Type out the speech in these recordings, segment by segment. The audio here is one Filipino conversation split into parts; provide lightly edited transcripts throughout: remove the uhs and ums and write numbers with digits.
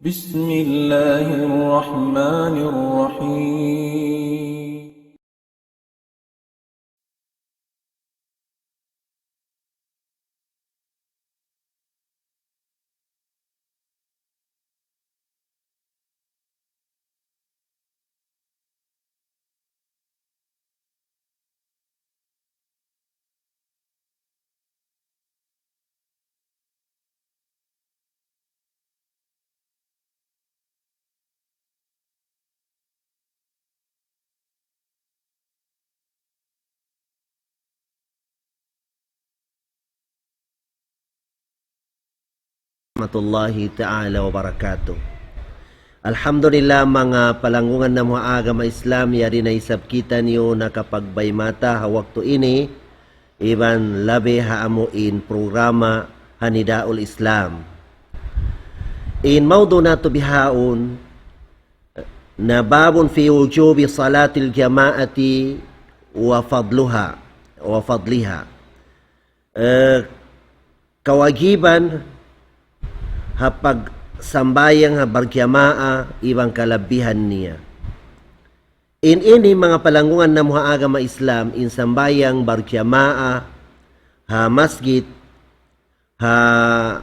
بسم الله الرحمن الرحيم Rahmatullahi ta'ala wa barakatuh. Alhamdulillah mga palangungan na mga agama Islam yari na isab kita niyo nakapagbaymata ha waktu ini iban labi haamuin programa Hanidaul Islam. In mawdu na bihaon na babun fi wujubi salatil jama'ati wa fadliha. Kawajiban hapag sambayang barjamaa ibang kalabihan niya. Ini mga palangungan na mga agama Islam in sambayang barjamaa ha masjid ha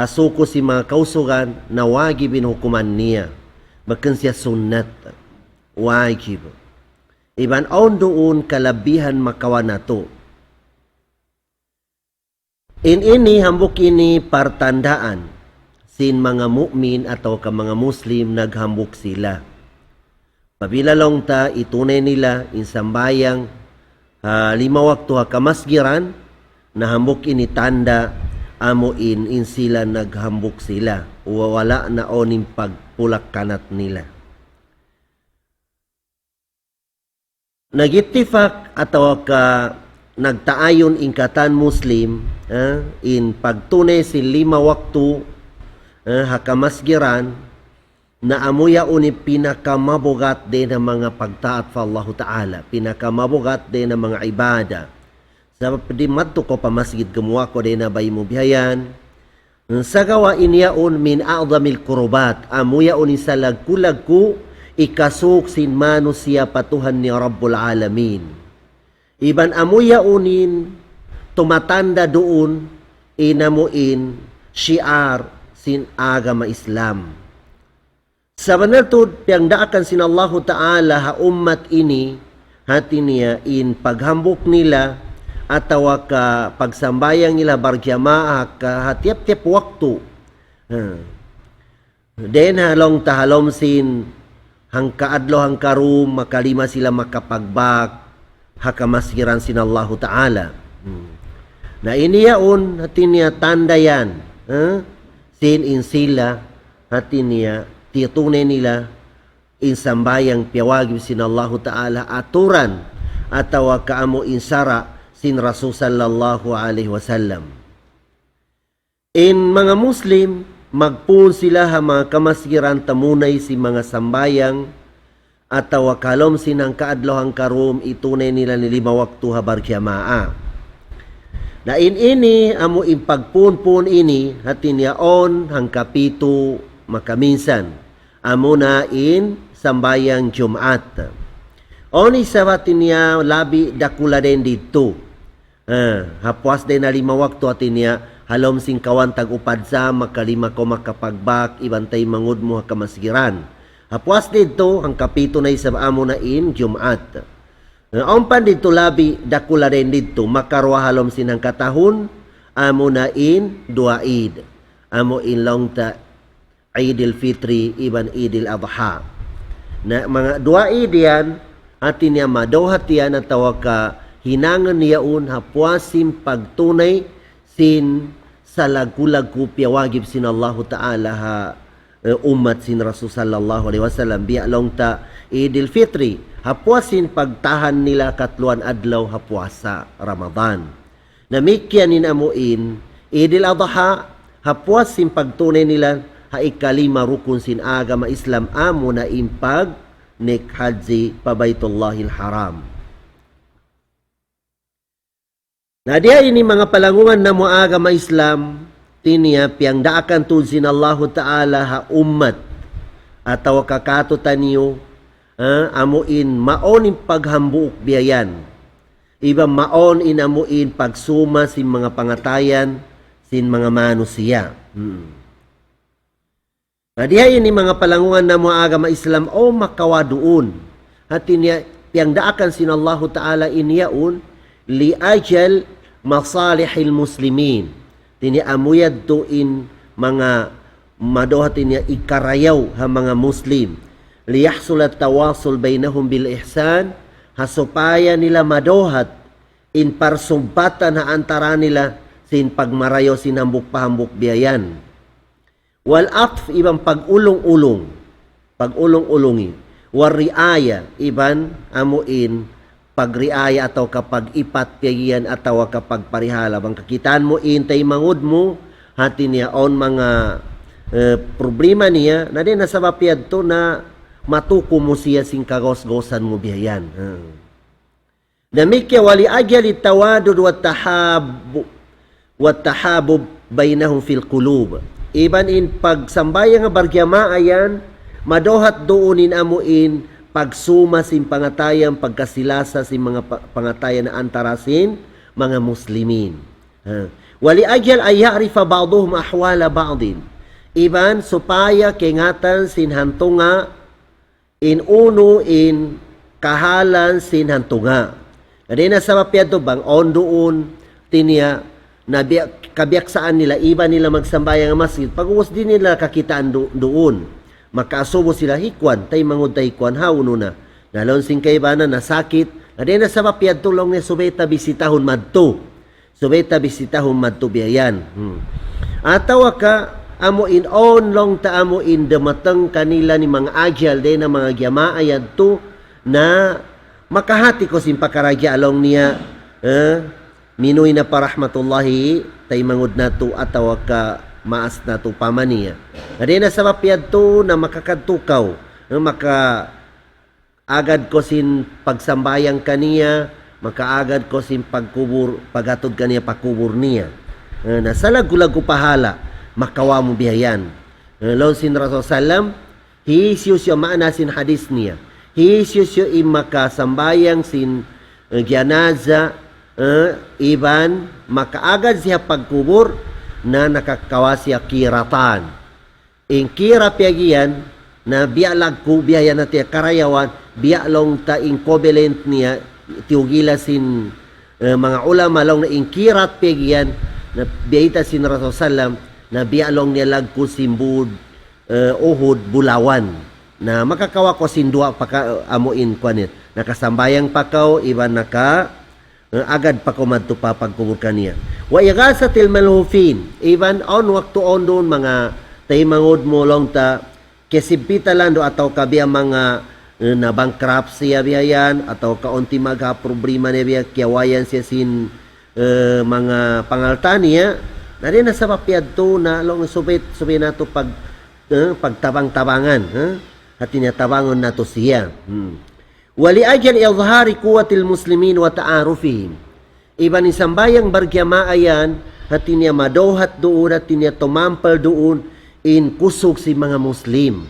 suko si mga kausugan na wajibin hukuman niya. Bakan siya sunnat wajib. Iban on doon kalabihan makawan nato. Ini hambuk ini partandaan sin mga mukmin atau ka mga Muslim naghambuk sila. Pabilalong ta itunay nila insambayang 5 waktu ha kamasgiran na hambuk ini tanda amuin in sila naghambuk sila. Wala na oning pagpulak kanat nila. Nagittifak atau ka nagtaayon ingkatan Muslim in pagtunay si 5 waktu hakamasgiran na amuya uni pinakamabugat din ng mga pagtaat sa Allah Ta'ala, pinakamabugat din ng mga ibada. Sa padimadto ko pa masjid gumawa ko din na bay mo bihayan sa gawa inyaon min a'zamil kurubat amuya uni sa lagkulagku ikasuk sin manusia patuhan ni Rabbul Alamin. Iban amuya unin tumatanda doon inamuin syiar sin agama Islam. Sa banatod piyang daakan sin Allah Ta'ala ha ummat ini hati niya in paghambok nila atawa ka pagsambayang nila barjamaah ka hatiap-tiap waktu. Den halong tahalom sin hangkaadlo hangkarum makalima sila makapagbak hakamasgiran sin Allah Ta'ala. Na iniyaon hati niya tandayan sin in sila hati niya titunay nila in sambayang piawagib sin Allah Ta'ala aturan atawa kaamo insara sin Rasul sallallahu alaihi wasallam. In mga Muslim magpun sila ha mga kamasgiran tamunay si mga sambayang atawa kalom sinang kaadlohang karum itunay nila ni 5 waktu ha barjamaa. Na ini amo impagpunpun ini hati niyaon hang kapito makaminsan amo na in sambayang Jumat. Oni sa hati niya labi dakula din dito. Hapwas din na 5 waktu hati niya halom sing kawan tag upadsa makalima ko makapagbak ibantay mangud mo ha kamasgiran. Hapwas dito ang kapito na isa amo na in Jumat. Ompan dito labi dakula rin dito makarwa halom sinang katahon amo na in 2 Eid. Amo in long ta Eidil Fitri iban Eidil Adha. Na mga 2 Eid yan hati niya madawhat yan at tawa ka hinangan niyaon hapwasim pagtunay sin sa lagulag-ku piawagib sin Allah Ta'ala ha umat sin Rasul sallallahu alaihi wasallam biya long ta Idil Fitri hapwasin pagtahan nila katluan adlaw hapwasa Ramadan. Namikyanin amuin Idil Adha hapwasin pagtunay nila ha ikalima rukun sin agama Islam amo na impag nek haji pa Baitullahil Haram. Na diya ini mga palangungan na mo agama Islam tinia piang daakan tunsin Allah Ta'ala ha ummat atau kakatutan niyo amuin maonin paghambuok biyayan. Iba maon inamuin pagsuma sin mga pangatayan sin mga manusia. Diha ini mga palangungan na mga agama Islam o makawaduon. At piang daakan sin Allah Ta'ala inyaun li ajal masalihil muslimin. Tini amuyad tuin mga madohat niya ikarayaw ha mga Muslim. Liyahsul at tawasul bainahum bil ihsan, hasupaya nila madohat in parsumpatan ha antara nila sin pagmarayo sinambuk pahambuk biyayan. Wal atf ibang pag-ulong-ulong, pag-ulong-ulungi. War riaya iban amuin pagriaya atau kapag ipat piyagian atau kapag parihala. Bang kakitaan mo intay mangud mo hati niya on mga problema niya na din nasa mapiyad to na matuko mo siya sing kagos-gosan mo biyayan. Namikya wali ajali tawadud wa tahabub bainahum fil qulub. Iban in pagsambayang nga bargyama ayan madohat doonin amuin pagsuma sin pangatayang pagkasilasa sin mga pangatayan na antarasin mga muslimin. Wali ajal ay ya'rifa ba'duhum ahwala ba'din. Iban supaya kengatan sin hantunga in uno in kahalan sin hantunga. Adina sa mapiyado bang on doon tinya na kabiyaksaan nila iba nila magsambayang nga masjid. Pag-uwas din nila kakitaan doon. Makaasubo sila hikwan, tay mangod tay hikwan, hauno na. Nalon sing kaibana na sakit. Adina sa mapiyad tulong ni subeta bisitahon madto. Subeta bisitahon madto biyayan. Atawa ka amuin on long ta amuin damatang kanila ni mga ajal din na mga gyamaayad to na makahati ko sin pakaragya along niya minuy na parahmatullahi tay mangod na to atawa ka maas na to pamaniya. Adina sa mapiyad to na makakadtukaw maka agad ko sin pagsambayang kaniya makaagad ko sin pagkubur pagatod kaniya pakubur niya na salagulag ko pahala makawa mo biyayan. Laon sin Rasul Sallam, hiisyusyo maana sin hadis niya. Hiisyusyo makasambayang sin gyanaza, iban makaagad siya pagkubur na nakakawa siya kiratan. In kira piyagiyan na biyalag ko biyayan na tiya karayawan, biyalong ta incovalent niya, tiugila sin mga ulama long na inkirat piyagiyan na biyita sin Rasul Sallam, na bialong niya lagko simbud uhod bulawan na makakawa ko sindua paka amuin kwanit nakasambayang pakaw iban naka agad pa kumadto pa pagkubur kaniya wa igasatil malhufin iban on waktu on doon mga taymangod mo long ta kesibita lando atau kabiya mga na bankruptcy biyayan atau kaunti magha problema niya biya kiyawayan siya sin mga pangaltan niya. Nari na sa mapiyad to na long subit na to pagtabang-tabangan. At tinatabangon na to siya. Wali ajal izhari kuwatil muslimin wa ta'arufihim. Iban isambayang bargyama ayan at tinya madohat doon at tinya tumampal doon in kusog si mga Muslim.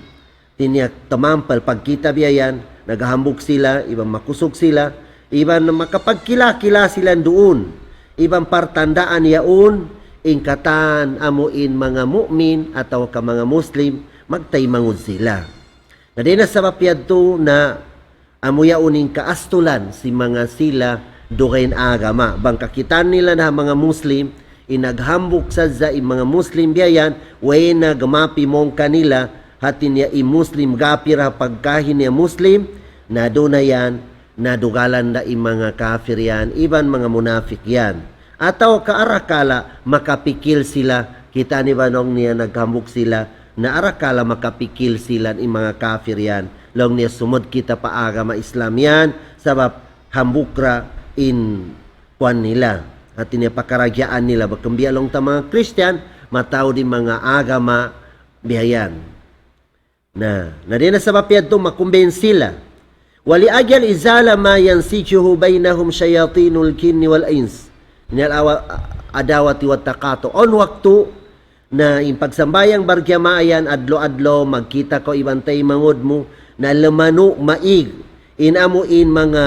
Tinya tumampal pagkita biyayan, naghambog sila, ibang makusog sila, iban makapagkila-kila sila doon. Ibang partandaan yaon ingkatan amuin mga mu'min atau ka mga Muslim magtaymangod sila. Na din na sa mapiyad to na amuya uning kaastulan si mga sila dukain agama. Bang kakitan nila na mga Muslim inaghambok sa mga Muslim biyayan way na gamapi mong kanila hatin niya i-Muslim gapira pagkahin niya Muslim na doon na yan nadugalan na mga kafir yan iban mga munafik yan. Ataw kaarakala makapikil sila kita ni banong niya naghambok sila na arakala makapikil sila in mga kafir yan long niya sumod kita pa agama Islam yan sabab hambukra in kwan nila at niya pakaragyaan nila bakambia long ta mga Christian mataw din mga agama bihayan na din na sa mapiyad to makumben sila wali ajal izala ma yansijuhu bainahum syayatinul kinni wal ins inal adawati wat taqatu on waktu na yung pagsambayang bargyamaayan adlo-adlo magkita ko ibantay mangod mo na lamano maig inamuin mga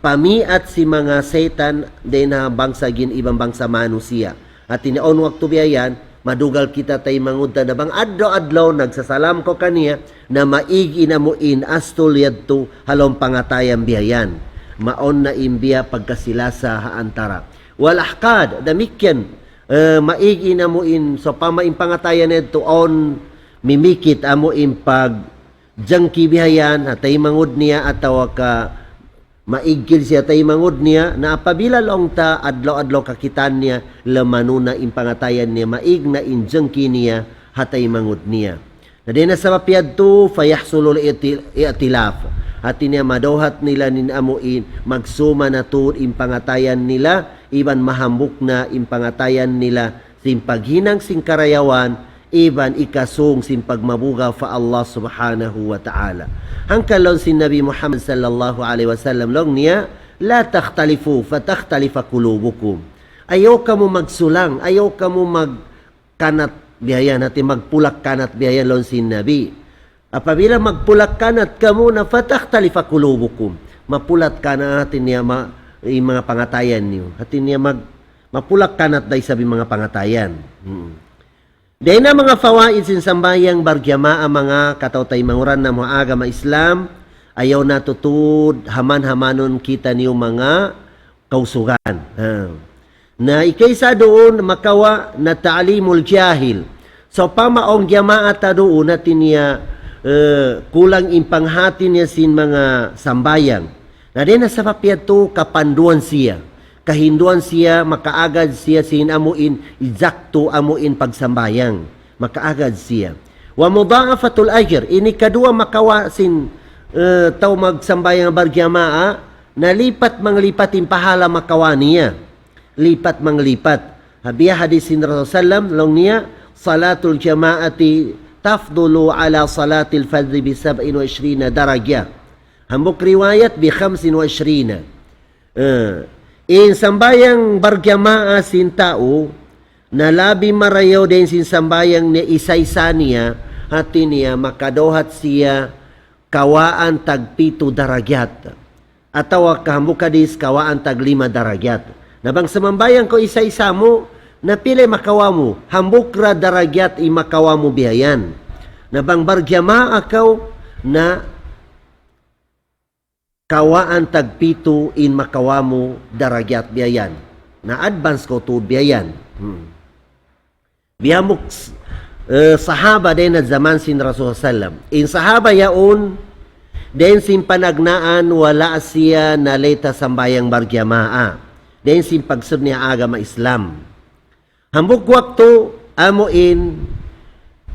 pamiat si mga setan din na bangsagin ibang bangsa manusia at tinion waktu biyayan madugal kita tay mangud na bang adlo-adlo nagsasalam ko kaniya na maig inamuin astol yadto halong pangatayan biyayan maon na imbiya pagkasila sa haantara wal ahqad damikyan maigi na mo in so pamain pangatayan nito on mimikit amo in pag jangki bihayan atay mangud niya ataw ka maigil siya tay mangud niya na apabila long ta adlaw-adlaw kakitan niya lamanuna in pangatayan niya maig na in jangki niya hatay mangud niya na din sa mapiyad to fayahsulul i'tilaf at niya madawhat nila nin amuin magsuma na to in pangatayan nila iban mahambuk na impangatayan nila sin paghinang sin karayawan iban ikasung sin pagmabuga fa Allah subhanahu wa ta'ala hangkalon sin Nabi Muhammad sallallahu alaihi wasallam long niya la takhtalifu fatakhtalifa qulubukum ayaw ka mo magsulang ayaw ka mo magkanat biyayan natin magpulak kanat biyayan lon sin Nabi apabila magpulak kanat kamo na fatakhtalifa qulubukum mapulat kanat niya yung mga pangatayan niyo. At niya mapulak kanat day sabi mga pangatayan. Dahil na mga fawaid sin sambayang bargyama ang mga katawtay manguran na mga agama Islam, ayaw natutud, haman-hamanon kita niyo mga kausugan. Na ikaysa doon makawa na ta'limul jahil. So pamaong gyamaata doon natin niya kulang impanghati niya sin mga sambayang. Na din sa papiyat to, kapanduan siya. Kahinduan siya, makaagad siya sin amuin, exacto amuin pagsambayang. Makaagad siya. Wa mudha'afatul ajr, ini kadua makawa sin tao magsambayang bargyamaa, nalipat manglipat pahala makawa niya. Lipat manglipat. Habiya hadisin Rasulullah sallam, long niya, salatul jamaati tafdulu ala salatil fadri bi 27 darajah. Hambok riwayat bi 25. In sambayang bargyamaa sin tao na labi marayaw din sin sambayang ni isa-isa niya hati niya makadohat siya kawaan tag 7 daragyat ataw kahambok kadis kawaan tag 5 daragyat. Nabang samambayang ko isa-isa mo napili makawa mo hambok ra daragyat i makawa mo biyayan. Nabang bargyamaa akaw na kawaan tagpito in makawamo daragyat biyayan. Na advance ko to biyayan. Biyamok sahaba din na zaman sin Rasulullah sallam. In sahaba yaon, din sin panagnaan wala siya naleta sambayang bargyamaa. Din sin pagsud niya agama Islam. Hambuk waktu amuin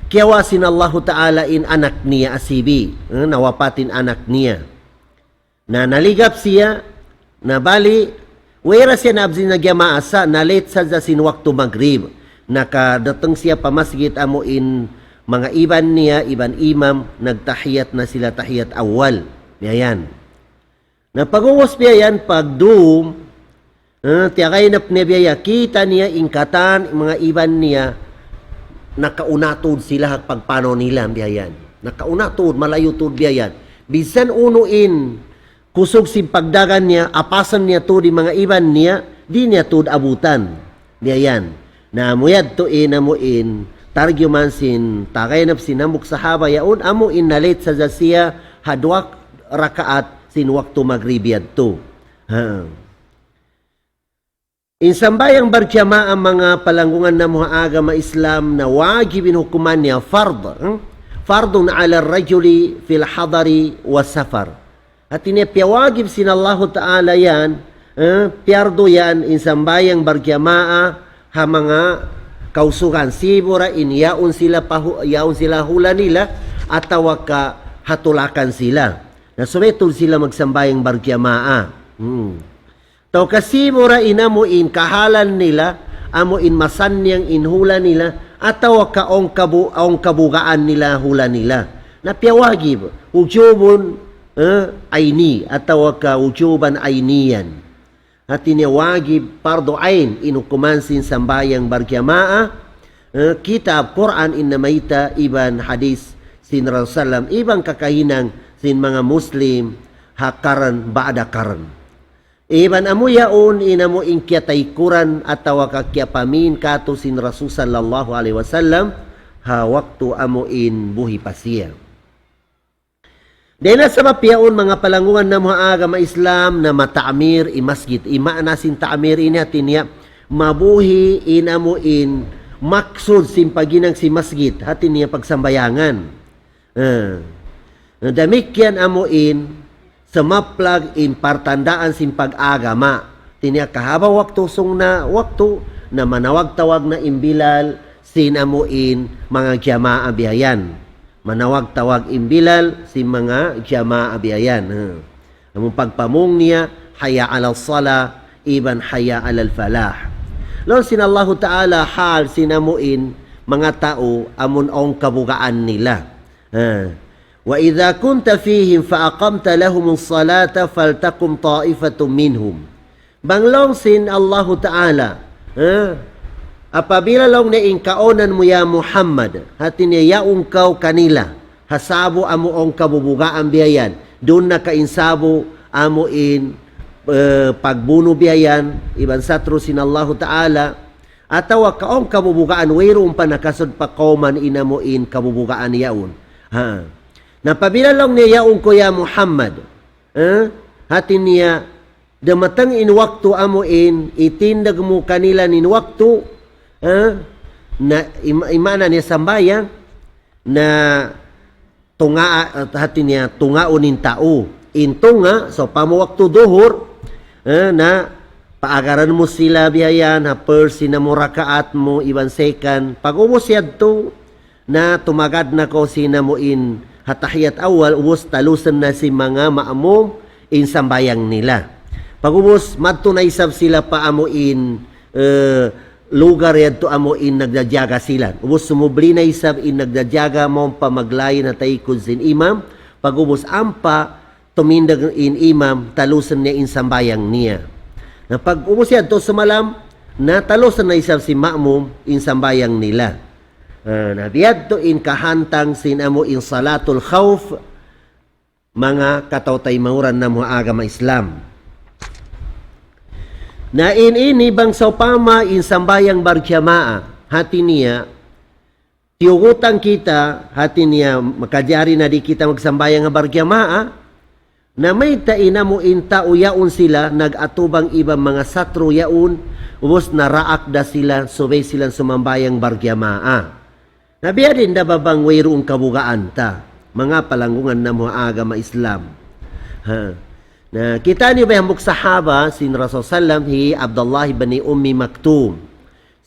kiyawasin Allah Ta'ala in anak niya asibi. Nawapatin anak niya. Na naligap siya, na bali, wera siya na absin na gyamaasa, na late sa sin waktu maghrib. Nakadatang siya pamasgit amuin mga iban niya, iban imam, nagtahiyat na sila tahiyat awal. Yan. Na pag-uwas biyayan, pag-doom, tiyakainap niya biyaya, kita niya ingkatan, mga iban niya, nakaunatod sila pagpano nila biyayan. Nakaunatod, malayo tod biyayan. Bisan unuin, kusog si pagdagan niya, apasan niya to di mga iban niya, di niya to abutan. Diyan. Na amuyad to amuin, targyuman sin, takainap sinamuk sahaba yaon, amuin nalit sa siya, hadwak rakaat sin waktu magribiyad to. Insambayang barjama ang mga palanggungan na mga agama Islam na wajibin hukuman niya, fardun ala rajuli fil hadari wa safar. At pinawagib sin Allah Ta'ala yan, piyardo yan, insambayang bargyamaa, ha mga kausugan. Sibura in yaon sila hula nila, at tawag ka hatulakan sila. Na sumetol sila magsambayang bargyamaa. Tau kasibura inamuin kahalan nila, amuin masanyang inhula nila, at tawag ka ong kabugaan nila hula nila. Na piyawagib, ujubon, aini atau ka ujuban ainiyan at tinawagib pardo ain inukuman sin sambayang bargyamaa kitab Quran innamaita iban hadis sin Rasulullah ibang kakahinang sin mga Muslim hakaran ba'da karan. Iban amo yaon inamo inkyatay kuran atawa kakyapamin kato sin Rasul sallallahu alaihi wasallam ha waktu amo in buhi pasiya. Dahil sa mapiyaon mga palangungan na mga agama Islam na mata'amir i masjid. Ima nasin ta'amir ini hatinya mabuhi inamo in maksud simpaginang si masjid hatinya pagsambayangan. Damikyan amo in sa maplag in partandaan sin pag-agama. Tinya kahaba waktu sung na waktu na manawag-tawag na imbilal sin amo in mga jamaa biyayan. Manawag-tawag imbilal si mga jamaa biyayan. Among pagpamong niya, haya alal sala, iban haya alal falah. Lawan sin Allah Ta'ala hal sinamuin mga tao amon ong kabugaan nila. Wa idha kunta fihim fa aqamta lahum salata faltakum ta'ifatum minhum. Banglong sin Allah Ta'ala. Apabila long na ingkaonan mo ya Muhammad, hati niya yaong kau kanila, hasabo amo ong kabubugaan biyayan, doon na kainsabo amo in pagbuno biyayan, iban satro sin Allah Ta'ala, atawa kaong kabubugaan, wayroon pa nakasod pa kauman inamo in kabubugaan yaon. Napabila long niya yaong ko ya Muhammad, hati niya, damatang in waktu amo in, itindag mo kanila nin waktu, na imana niya sambayang na tunga hati niya tungaonin tao intunga so pamuwakto duhur na paagaran mo sila biyayan ha persi na mo rakaat mo iban second pag ubos yadto na tumagad na ko sina mo in hatahiyat awal ubos talusan na si mga maamom in sambayang nila pag ubos madto na isab sila paamo in lugar yadto amo in nagdadyaga sila. Ubos sumubli na isab in nagdadyaga mo pamaglayin na taikod sin imam. Pag ubos ampa, tumindag in imam, talusan niya in sambayang niya. Na pag ubos yadto sumalam, na talusan na isab si ma'mum in sambayang nila. Na biyadto in kahantang sin amo in salatul khawf, mga katawtay mauran na mga agama Islam. Na ini bang saupama in sambayang barjamaa hati niya tiugutan kita hati niya makajari na di kita magsambayang nga barjamaa na may taina mo in tao yaon sila nagatubang ibang mga satro yaon ubos na raak da sila subay silang sumambayang barjamaa nabiya din da babang wayroong kabugaan ta mga palangungan na mga agama Islam na kita ni bayambok sahaba sin Rasul sallam hi Abdullah ibn Ummi Maktum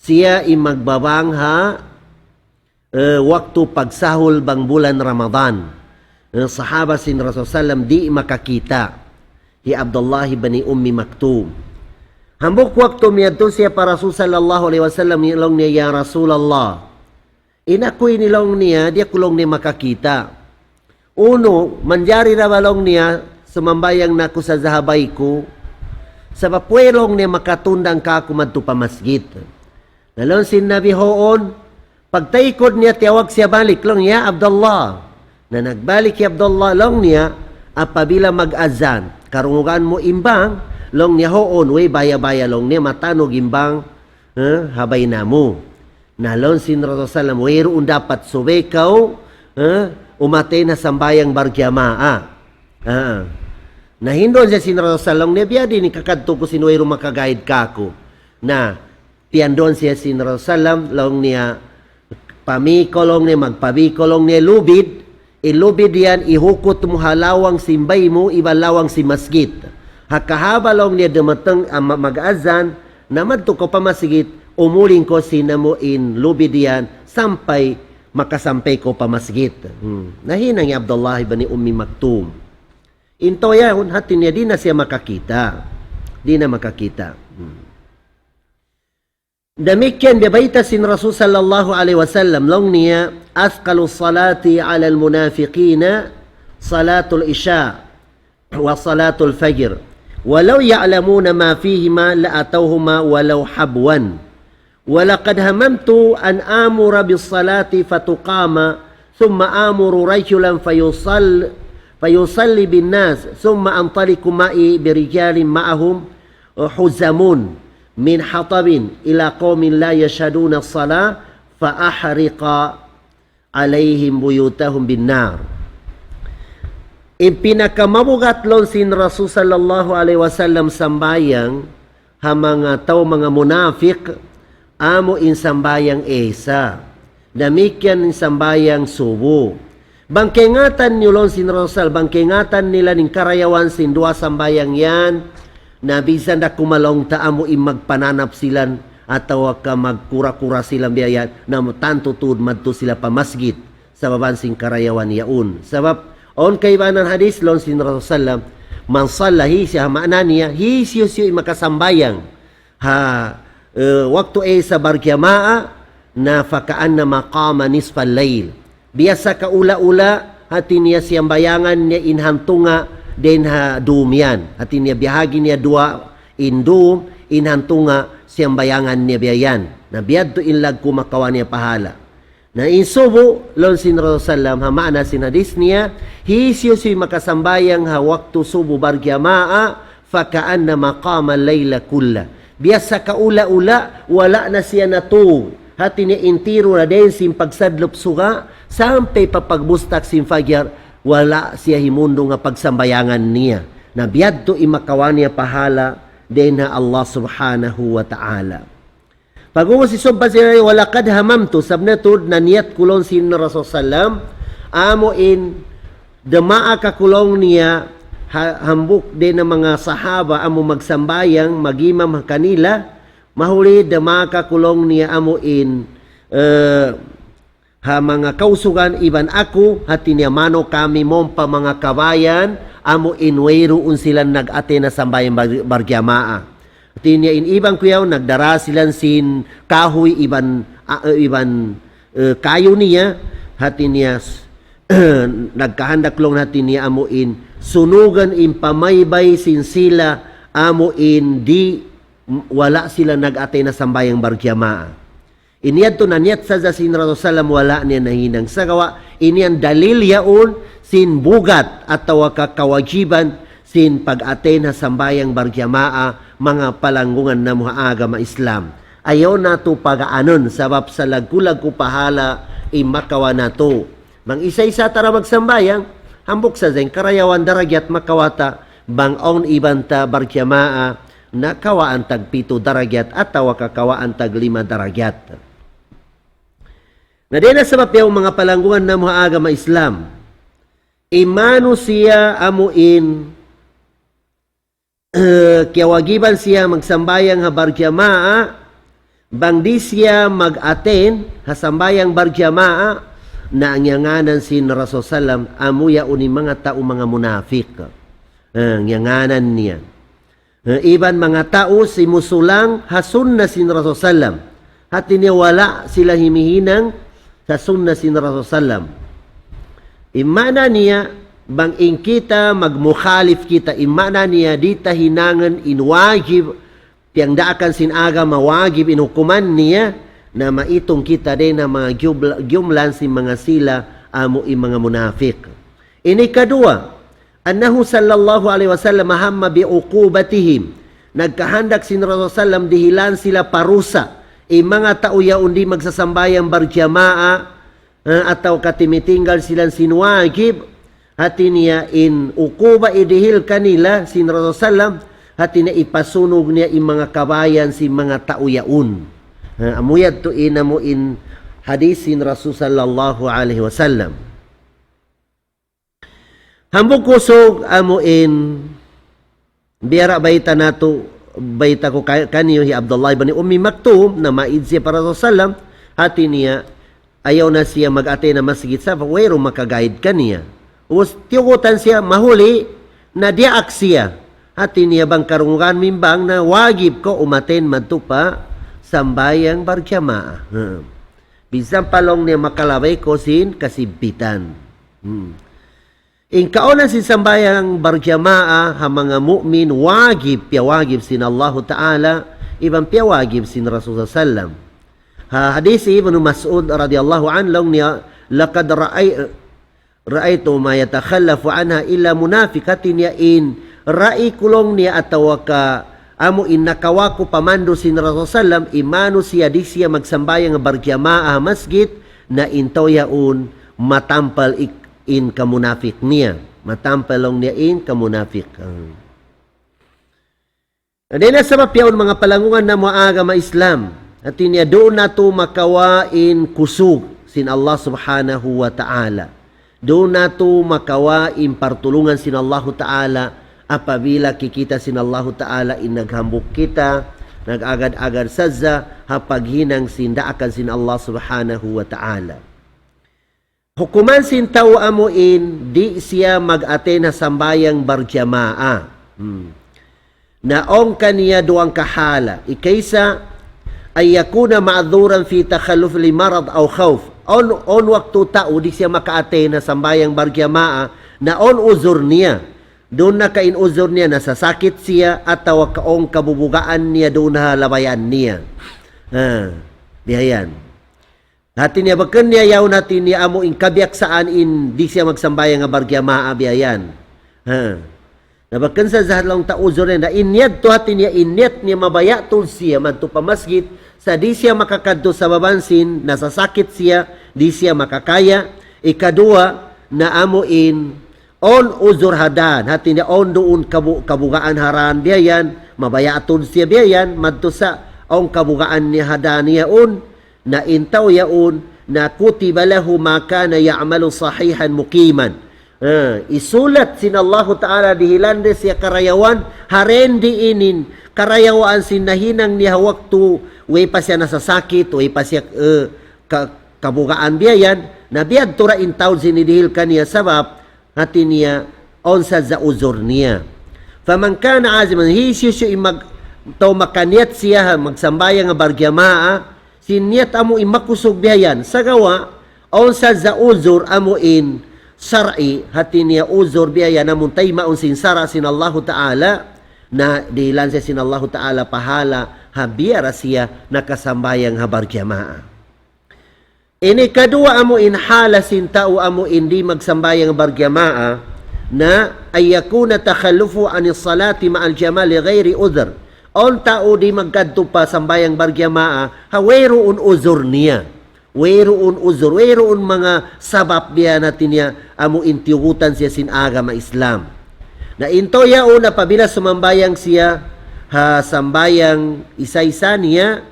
siya imagbabangha waktu pagsahol bang bulan Ramadan sahaba sin Rasul sallam di makakita hi Abdullah ibn Ummi Maktum hambok waktu miyadto siya para Rasul sallallahu alaihi wasallam nilong niya ya Rasulullah inakoy nilong niya di kulong ni makakita uno manjari na balong niya sumambayang na ko sa zahabay ko, sa papuelong ni makatundang ka kumadto pa masjid. Nalon sin Nabi hoon, pagtaikod niya tiyawag siya balik, long niya Abdullah. Na nagbalik si Abdullah, long niya, apabila mag-azan, karungugan mo imbang, long niya hoon, way baya-baya long niya, matanog imbang, habay na mo. Nalon sin Rasulullah, wayroon dapat subekaw, umatay na sambayang barjamaa. Nahindon siya sinrasalong niya biya din kakadto ko sinuwero makagayad kako na tiandon siya sinrasalam long niya pamikolong niya magpabikolong niya lubid ilubid yan ihukot mo halawang simbay mo ibalawang si masjid hakahabalong niya dumatang mag-azan naman to ko pa masjid umuling ko sinamuin lubid yan sampay makasampay ko pa masjid nahinang ni Abdullah ibn Ummi Maktum into yan, hati niya, di na siya makakita. Di na makakita. Damikyan, bibayta sin Rasul sallallahu alaihi wasallam, long niya, asqalu salati ala al-munafiqina, salatul isya, wa salatul fajr. Walau ya'lamuna ma fihima, la'atawhuma walau habwan. walaqad hamamtu an amura bis salati fatuqama thumma amuru rajulan fayusalli bin nas thumma antaliku ma'i birijalin ma'ahum huzamun min hatabin ila qaumin la yashhaduna as-salah fa ahriqa alaihim buyutahum bin nar. Ipinakamabugatlon sin Rasul sallallahu alaihi wasallam sambayang ha mga tao mga munafik amo in sambayang esa. Damikian in sambayang subo. Bangkengatan nilon sin Rasul, bangkengatan nila ning karayawan sin dua sambayang yan na bisan da kumalong ta amo in magpananap silan ataw ka magkura-kura silang biyayan na tanto tud madto sila pa masjid sa babansing karayawan yaun. Sabab on kay banan hadis lon sin Rasulullah man sallahi siya makna niya hisyo makasambayang waktu ay sa barjamaa na fakaan na maqama nisfal layl. Biasa ka ula-ula hati niya siyang bayangan niya inhantunga den ha dumyan. Hati niya biyahagi niya dua indum inhantunga siyang bayangan niya biyayan. Na biyad to inlag kumakawan niya pahala. Na insubo lon sin Rasulullah hamana sin hadis niya hisyo makasambayang waktu subo barjamaa fakaan na maqama layla kulla. Biasa ka ula-ula wala na siya nato. Hati niya intiro na din sin pagsadlop suga sampai papagbustak sin fajar wala siya himundo nga pagsambayangan niya. Na biyad to imakawan niya pahala din na Allah subhanahu wa ta'ala. Pag-uwas isumpa siya, walakad hamamtu, sabnatud na niyat kulong sin Rasul Sallam, amo in damaa ka kulong niya, hambuk din ng mga sahaba, amo magsambayang, magimam kanila, mahuli damaa ka kulong niya, amo in mga kausugan, iban ako, hati niya mano kami mompa mga kabayan, amo in wayroon silang nag-ate na sambayang barjamaa. Tinya in ibang kuyaw nagdara silan sin kahoy iban kayo niya hati niya nagkahandak long hati niya amuin sunugan in pamaybay sin sila amuin di wala sila nag-atay na sambayang barjamaa. Iniyad to nanyat sa sin Rasulullah wala niya nahinang sagawa iniyan dalil yaon sin bugat at tawa kakawajiban sin pag-atay na sambayang barjamaa mga palanggungan na mga agama Islam. Ayaw na to pagaanon sabab sa lagkulag ko pahala imakawa na to. Bang isa-isa tara magsambayang, hambok sa zeng karayawan daragyat makawata, bang on ibanta barjamaa na kawaan tag 7 daragyat at tawa kakawaan tag 5 daragyat. Na din na sabab yung mga palanggungan na mga agama Islam, imano siya amuin kiyawagiban siya magsambayang ha barjamaa bang di siya mag-aten ha sambayang barjamaa na ang yanganan sin Rasul Sallam amuya uni mga tao mga munafik ang yanganan niya iban mga tao si musulang ha sunna sin Rasul Sallam at tiniwala sila himihinang sa sunna sin Rasul Sallam imana niya bang in kita magmukhalif kita imana niya dita hinangan inwajib tiyang daakan sin aga mawagib inukuman niya na maitong kita din na mga gyumlan sin mga sila amo mga munafik. Ini kadua annahu sallallahu alaihi wasallam hamma bi uqubatihim nagkahandak sin Rasul sallam dihilan sila parusa mga tao yaon di magsasambayang barjamaa ataw katimitinggal silang sinwagib hati niya in ukuba idihil kanila sin Rasul sallam hati niya ipasunog niya in mga kabayan si mga tao yaun. Amuyad to inamo in hadis sin Rasul sallallahu alaihi wasallam. Hambog kusog amo in biyara bayta nato bayta ko kaniyo hi Abdullah ibn Ummi Maktum na maid siya para Rasul sallam hati niya ayaw na siya mag-ate na masjid sa wayro makaguide kaniya. Us tiyugutan siya mahuli na diaak siya. Hati niya bang karungan mimbang na wagib ko umaten madtupa sambayang barjamaa. Bisan palong niya makalaway ko sin kasibbitan. In kauna sin sambayang barjamaa ha mga mu'min wagib piawagib sin Allah Ta'ala ibang piawagib sin Rasulullah sallam. hadis Ibnu Mas'ud radhiyallahu anhu niya laqad ra'aitu ma yatakhallafu anha illa munafiqatin yain ra'i kulong niya atawa ka amo in nakawako pamando sin Rasulullah imano siya di siya magsambayang berjamaah masjid na intaw yaun matampal in kamunafik niya. Matampalong niya in kamunafik. Adin na sabab yaun mga palangungan na mga agama Islam. At niya doon na to makawain kusog sin Allah subhanahu wa ta'ala. Doon na to makawain partulungan sin Allah ta'ala apabila kikita sin Allah ta'ala in naghambok kita, nag-agad-agad sadza, hapaghinang sindaakan sin Allah subhanahu wa ta'ala. Hukuman sin tao amuin, di siya mag-ate na sambayang barjamaa. Naong kaniya duwang kahala, ikaysa ay yakuna ma'adhuran fi takhalluf li marad aw khawf. On waktu tao, di siya makaate na sambayang barjamaa, na on uzur niya. Doon na kain uzur niya, nasasakit siya, at tawa kaong kabubugaan niya, doon na labayan niya. Dihayan. Hati niya, bakan niya yaw natin niya amo in kabiyak saan in di siya magsambayang nga barjamaa, biyayan. Nabakan sa zahalong tauzor niya, na inyad to hati niya, inyad niya mabaya to siya, madto pa masjid, sa di siya makakadto sa babansin, nasasakit siya, di siya makakaya. Ikadua, na amo in on uzur hadan, hati niya on doon kabugaan haran, biyayan, mabaya to siya, biyayan, madto sa on kabugaan niya hadan niya on, na intaw yaun na kutiba lahu ma kana ya'malu sahihan muqiman. Isulat sin Allah Ta'ala dihilande siya karayawan harendi inin karayawaan sin nahinang niya waktu way pa siya nasasakit, way pa siya kabugaan biyayan na biyad tura intaw sinidihil kaniya sabab hati niya onsa za uzur niya. Faman kana aziman hisyo makaniat siya magsambayang nga barjamaa sinyat amo imakusog biyayan sa gawa onsa za uzur amo in sar'i hati niya uzur biyayan namun tay maun sin sara sin Allah Ta'ala na dihilan siya sin Allah Ta'ala pahala habiyara siya nakasambayang habar jamaa. Ini kadua amo in hala sin tao amo indi magsambayang habar jamaa na ayakuna takhallufu anis salati ma'al jamaa li ghairi udhr. On tao di magkadto pa sambayang barjamaa, haweroon uzur niya. Weroon uzur, weroon mga sabab biya natin niya, amo intiugutan siya sin agama Islam. Na into yao na pabila sumambayang siya, sambayang isa-isa niya,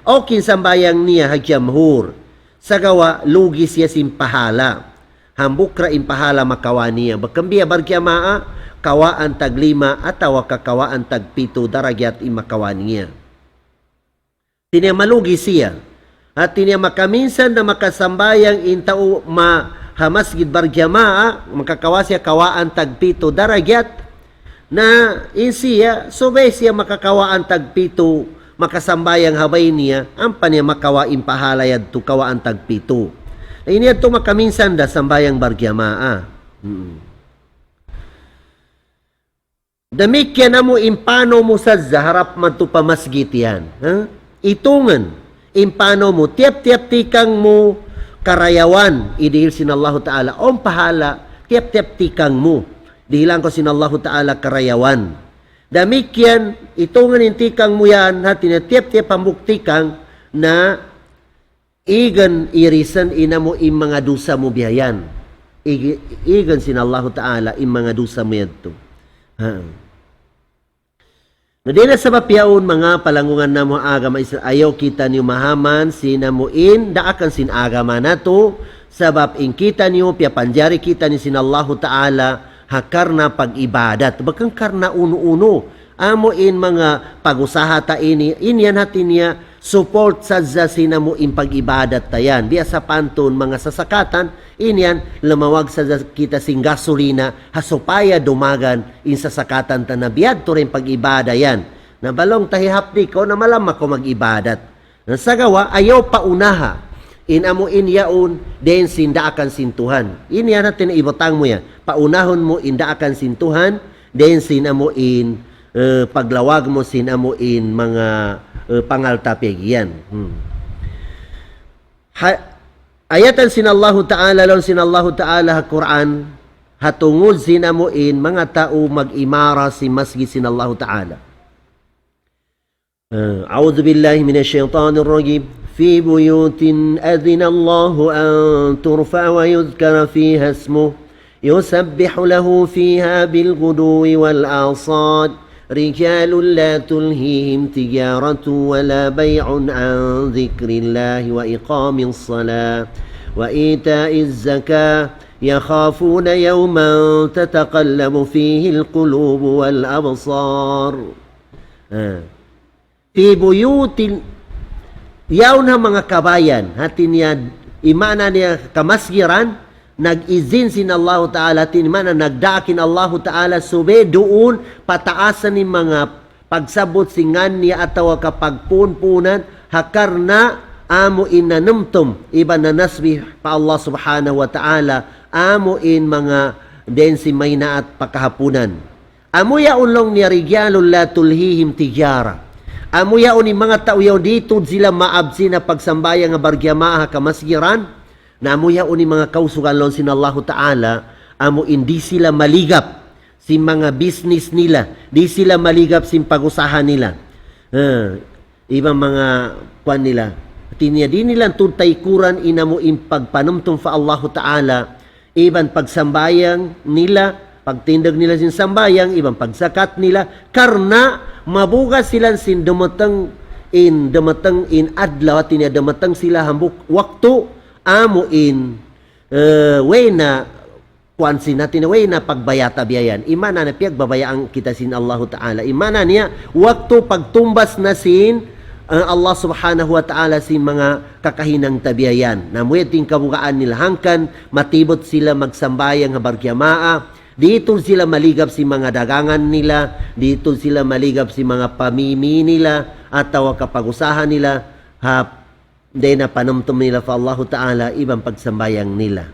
okin sambayang niya hagyamhur. Sa gawa, lugi siya sin pahala. Hambukra in pahala makawa niya. Bakambiya barjamaa, kawaan tag 5 atawa kakawaan tag 7 daragyat imakawan niya. Tinya malugi siya. At tinya makaminsan na makasambayang intao mahamasgid barjamaa, makakawa siya kawaan tag 7 daragyat na insiya, subay siya makakawaan tag 7 makasambayang habay niya, ang pa niya makawa impahalayad to kawaan tag 7. Ini ito makaminsan da sambayang barjamaa. Damikyan na mo impano mo sa zaharap man to pamasgit yan. Itungan, impano mo, tiap-tiap tikang mo karayawan, idihil sin Allah Ta'ala. On pahala, tiap-tiap tikang mo. Dihilan ko sin Allah Ta'ala karayawan. Damikyan, itungan intikang mo yan, natin na tiap-tiap pambuktikang na igan irisan ina mo im mga dusa mo biyayan. Igan sin Allah Ta'ala im mga dusa mo yan to. Na di na sa mapyaon mga palangungan na mo agama ayaw kita niyo mahaman sinamuin daakan sin agama na to sabab in kita niyo piapanjari kita ni sin Allah Ta'ala hakar na pag-ibadat bakang karna uno-uno amuin mga pag-usaha ta inyan natin niya support sa sinamuin pag-ibadat tayan diya sa panton mga sasakatan inyan lumawag sa kita sing gasolina hasupaya dumagan in sasakatan ta na biyad to rin pag-ibada yan na balong tahihapdi ko na malam ako mag-ibadat na sa gawa ayaw paunaha inamuin yaon den sinda akan sintuhan inyan natin ibutang mo yan paunahon mo inda akan sintuhan den sinamuin paglawag mo sinamuin mga pangaltapig yan. Ayatan sinallahu ta'ala lon sinallahu ta'ala ha Quran hatungod sinamuin mga tao mag-imara si masjid sinallahu ta'ala. A'udhu billahi minasyaitanir rajim. في بيوت أذن الله أن ترفع ويذكر فيها اسمه يسبح له فيها بالغدو والآصال رجال لا تلهيهم تجارة ولا بيع عن ذكر الله وإقام الصلاة وإيتاء الزكاة يخافون يوما تتقلب فيه القلوب والأبصار. في بيوت yaw na mga kabayan, hati niya, imana niya kamasgiran, nag-izin sin Allah Ta'ala, tinimana nagdakin Allah Ta'ala, sube doon, pataasan ni mga pagsabot singan niya atawa kapagpunpunan, hakar na amo inanumtum, iba na nasbih pa Allah Subhanahu wa Ta'ala, amo in mga densi mayna at pakahapunan. Amo ya ulong niya rigyalul la tulhihim tijara. Amo yaon ni mga tao yaon dito sila maabsi na pagsambaya nga bargyamaha kamasgiran. Na amo yaon ni mga kausugalon sin Allah Ta'ala, amo hindi sila maligap si mga business nila. Di sila maligap sin pagusahan nila. Ibang mga kwan nila. Tinya di nila tuntay kuran inamo in pagpanumtum fa Allah Ta'ala. Iban pagsambayang nila, pagtindag nila sin sambayang, ibang pagsakat nila. Karna mabugas sila sin dumatang in adlaw at damatang sila hambuk waktu amo in wena kwansin natin wena pagbayata biyayan imana na piyag babayaan kita sin Allah Ta'ala imana niya waktu pagtumbas na sin Allah Subhanahu wa Ta'ala sin mga kakahinang tabiyayan na mueting kabukaan nila hangkan matibot sila magsambayang habargyamaa. Dito sila maligap si mga dagangan nila, dito sila maligap si mga pamimi nila, at tawa kapagusahan nila, hindi na panumtum nila fa Allah Ta'ala, ibang pagsambayang nila.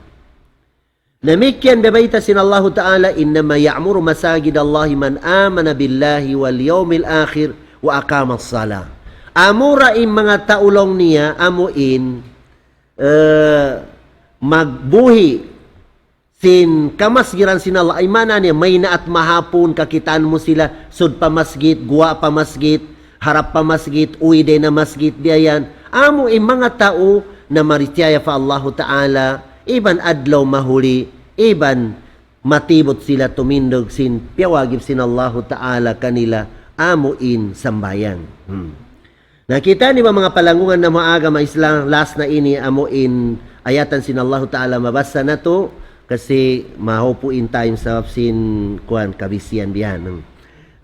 Namikyan babayta sin Allah Ta'ala, innama ya'muru masajid Allahi man amana billahi wal yawmil akhir wa aqama as-salah. Amura in mga taulong niya, amuin, magbuhi, sin kamasgiran sin Allah ay mana niya may na at mahapon kakitaan mo sila sud pa masgid, guwa pa masgid, harap pa masgid, uwi din na masgid diyan. Amo ay mga tao na marityaya fa Allah Ta'ala iban adlaw mahuli, iban matibot sila tumindog sin piawagib sin Allah Ta'ala kanila amo in sambayang. Nakita ni ba mga palangungan na maaga maislang last na ini amo in ayatan sin Allah Ta'ala mabasa na to kasi mahupo in time sa sin kuan kabisian biyan.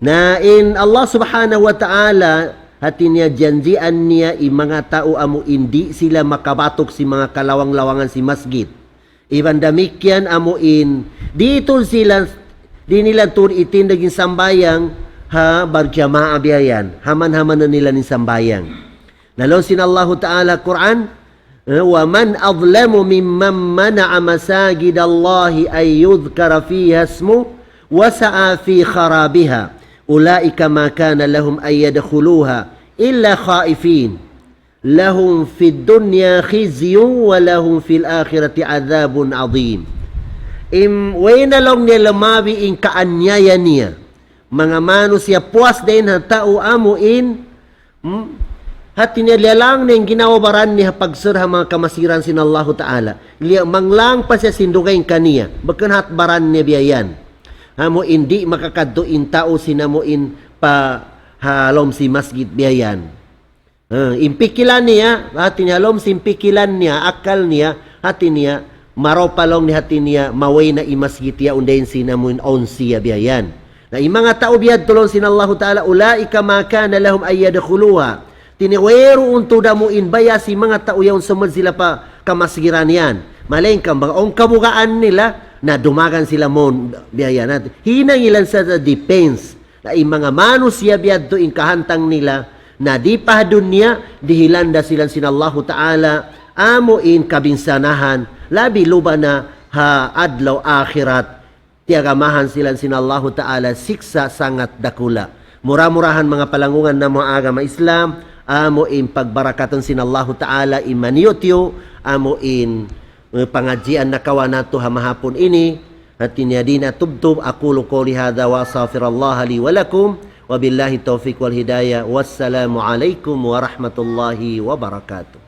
Na in Allah Subhanahu wa Ta'ala hatin niya janjian niya mga tao amo hindi sila makabatok si mga kalawang-lawangan si masjid. Iban damikyan amo in dito sila di nila tur itindagin sambayang ha barjamaa biyan. Haman-haman na nila ni sambayang. Nalon sin Allah Ta'ala Quran وَمَنْ أَظْلَمُ مِمَّنْ مَنَعَ مَسَاجِدَ اللَّهِ أَنْ يُذْكَرَ فِيهَا اسْمُهُ وَسَعَى فِي خَرَابِهَا أُولَئِكَ مَا كَانَ لَهُمْ أَنْ يَدْخُلُوهَا إِلَّا خَائِفِينَ لَهُمْ فِي الدُّنْيَا خِزْيٌ وَلَهُمْ فِي الْآخِرَةِ عَذَابٌ عَظِيمٌ. Wena long niya lamabi in kaanyaya niya. Mga manus siya puas din ha tao amuin hati niya lang na yung ginawabaran niya pagsirha mga kamasiran sin Allah Ta'ala. Manglang pa siya sindugay kaniya. Bakan hatbaran niya biyayan. Hamo hindi makakaduin tao sinamuin pa halom si masjid biyayan. Impikilan niya, hati niya halom si impikilan niya, akal niya, hati niya, maropalong ni hati niya, maway na imasjid ya undayin sinamuin on siya biyayan. Na mga tao biyad tulong sin Allah Ta'ala, ulaika ma kana lahum ayyadkhuluha. Tiniwero unto damo in baya si mga tao yaon sumad sila pa kamasgiran yan. Malaing kang kabugaan nila na dumagan sila mon biyaya natin. Hinang ilan sa defense na mga manus siya biyad to in kahantang nila na di pa dunya dihilanda silang sinallahu Ta'ala amo in kabinsanahan labi luba na ha adlaw akhirat tiagamahan silang sinallahu Ta'ala siksa sangat dakula. Mura-murahan mga palangungan na mga agama Islam amo in pagbarakaton sin Allahu Ta'ala imaniyotyo, amo in pangajian na kawan nato hamahapon ini, at tinyadina tubtub, aqulu qawli hadha wa astaghfirullah li wa lakum, wa billahi taufiq wal hidayah, wassalamu alaikum warahmatullahi wabarakatuh.